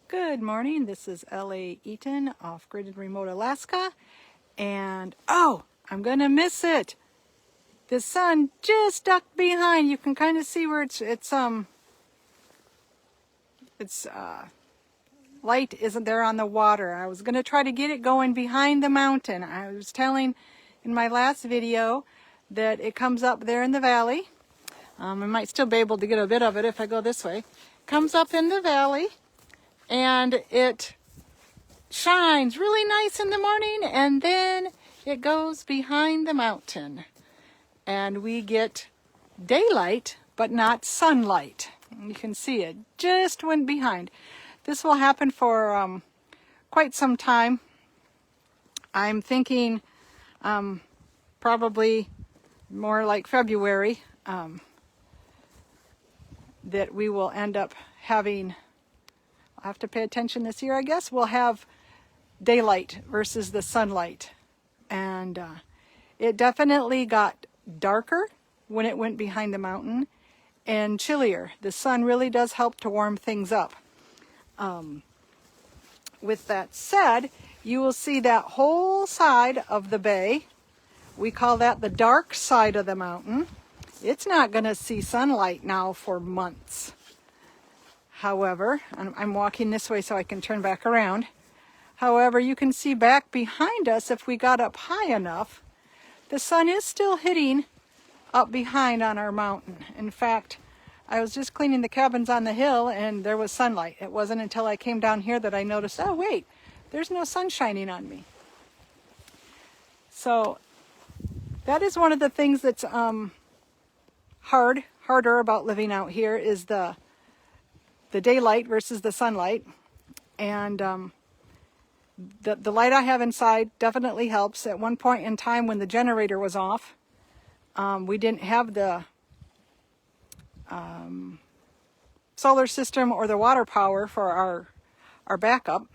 Good morning, this is LA Eaton off grid in remote Alaska, and oh, I'm gonna miss it. The sun just ducked behind. You can kind of see where its light isn't there on the water. I was gonna try to get it going behind the mountain. I was telling in my last video that it comes up there in the valley. I might still be able to get a bit of it if I go this way. Comes up in the valley, and it shines really nice in the morning, and then it goes behind the mountain. And we get daylight, but not sunlight. You can see it just went behind. This will happen for quite some time. I'm thinking probably more like February that we will end up having, I'll have to pay attention this year, I guess. We'll have daylight versus the sunlight. And it definitely got darker when it went behind the mountain and chillier. The sun really does help to warm things up. With that said, you will see that whole side of the bay. We call that the dark side of the mountain. It's not going to see sunlight now for months. However, I'm walking this way so I can turn back around. However, you can see back behind us, if we got up high enough, the sun is still hitting up behind on our mountain. In fact, I was just cleaning the cabins on the hill and there was sunlight. It wasn't until I came down here that I noticed, oh wait, there's no sun shining on me. So that is one of the things that's harder about living out here, is the daylight versus the sunlight. And the light I have inside definitely helps. At one point in time when the generator was off, we didn't have the solar system or the water power for our backup.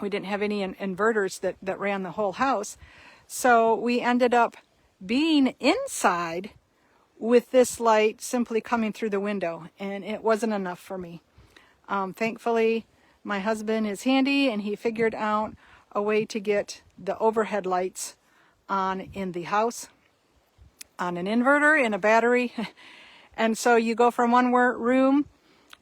We didn't have any inverters that ran the whole house. So we ended up being inside with this light simply coming through the window, and it wasn't enough for me. Thankfully, my husband is handy, and he figured out a way to get the overhead lights on in the house, on an inverter and a battery. And so you go from one room,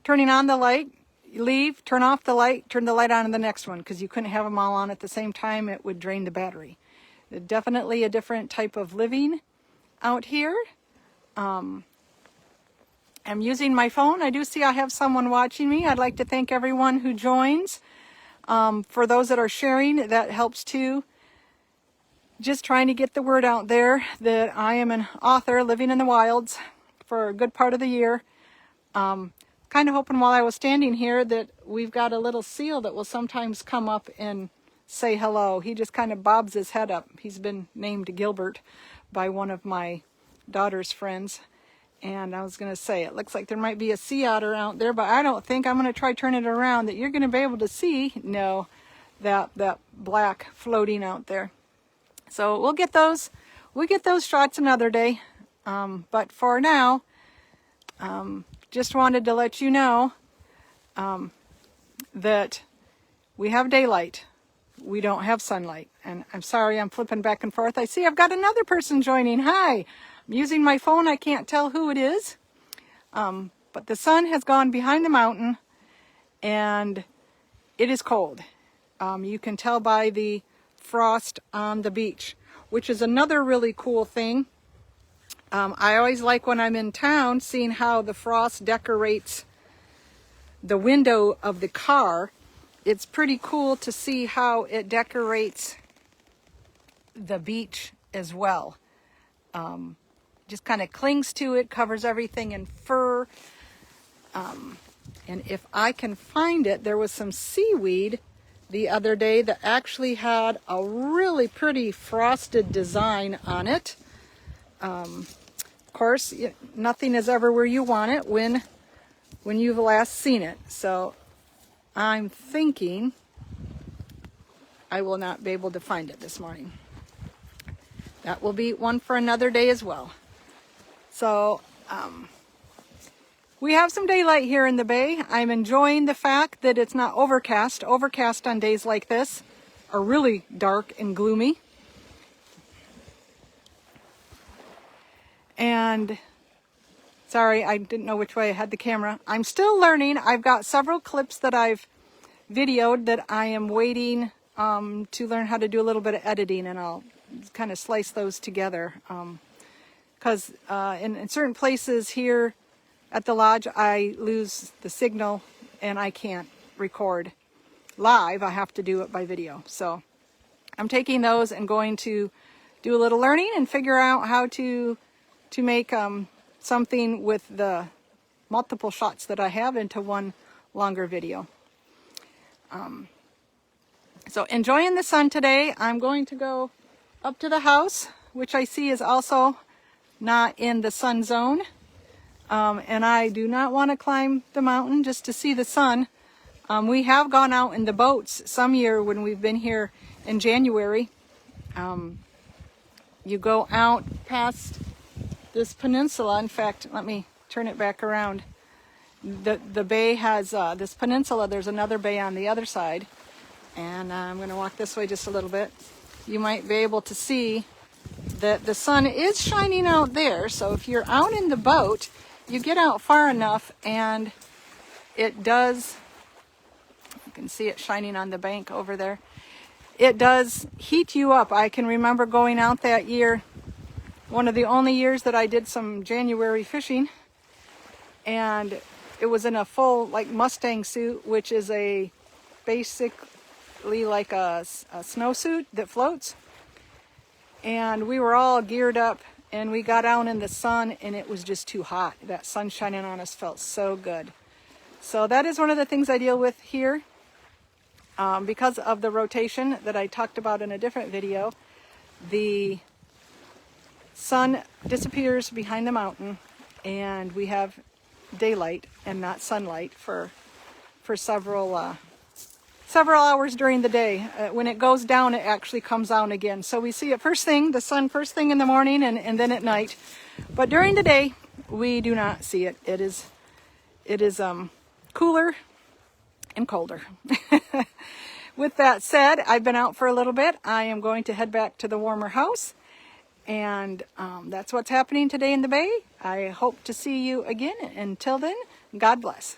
turning on the light, you leave, turn off the light, turn the light on in the next one, because you couldn't have them all on at the same time. It would drain the battery. Definitely a different type of living out here. I'm using my phone. I do see I have someone watching me. I'd like to thank everyone who joins. For those that are sharing, that helps too. Just trying to get the word out there that I am an author living in the wilds for a good part of the year. Kind of hoping while I was standing here that we've got a little seal that will sometimes come up and say hello. He just kind of bobs his head up. He's been named Gilbert by one of my daughter's friends. And I was going to say, it looks like there might be a sea otter out there, but I don't think. I'm going to try turn it around that you're going to be able to see. No, that black floating out there. So we'll get those shots another day. But for now, just wanted to let you know that we have daylight. We don't have sunlight. And I'm sorry, I'm flipping back and forth. I see I've got another person joining. Hi. I'm using my phone. I can't tell who it is. But the sun has gone behind the mountain, and it is cold. You can tell by the frost on the beach, which is another really cool thing. I always like when I'm in town seeing how the frost decorates the window of the car. It's pretty cool to see how it decorates the beach as well. Just kind of clings to it, covers everything in fur. And if I can find it, there was some seaweed the other day that actually had a really pretty frosted design on it. Of course, nothing is ever where you want it when you've last seen it. So I'm thinking I will not be able to find it this morning. That will be one for another day as well. So We have some daylight here in the bay. I'm enjoying the fact that it's not overcast. Overcast on days like this are really dark and gloomy. And sorry, I didn't know which way I had the camera. I'm still learning. I've got several clips that I've videoed that I am waiting to learn how to do a little bit of editing, and I'll kind of slice those together. Because in certain places here at the lodge, I lose the signal and I can't record live. I have to do it by video. So I'm taking those and going to do a little learning and figure out how to make something with the multiple shots that I have into one longer video. So enjoying the sun today. I'm going to go up to the house, which I see is also not in the sun zone. And I do not want to climb the mountain just to see the sun. We have gone out in the boats some year when we've been here in January. You go out past this peninsula. In fact, let me turn it back around. The bay has this peninsula. There's another bay on the other side. And I'm going to walk this way just a little bit. You might be able to see that the sun is shining out there. So if you're out in the boat, you get out far enough and it does, you can see it shining on the bank over there. It does heat you up. I can remember going out that year, one of the only years that I did some January fishing, and it was in a full like Mustang suit, which is a basically like a snowsuit that floats. And we were all geared up and we got out in the sun and it was just too hot. That sun shining on us felt so good. So that is one of the things I deal with here. Because of the rotation that I talked about in a different video, the sun disappears behind the mountain and we have daylight and not sunlight for several hours during the day. When it goes down, it actually comes out again. So we see it first thing, the sun first thing in the morning and then at night. But during the day, we do not see it. It is cooler and colder. With that said, I've been out for a little bit. I am going to head back to the warmer house. And that's what's happening today in the bay. I hope to see you again. Until then, God bless.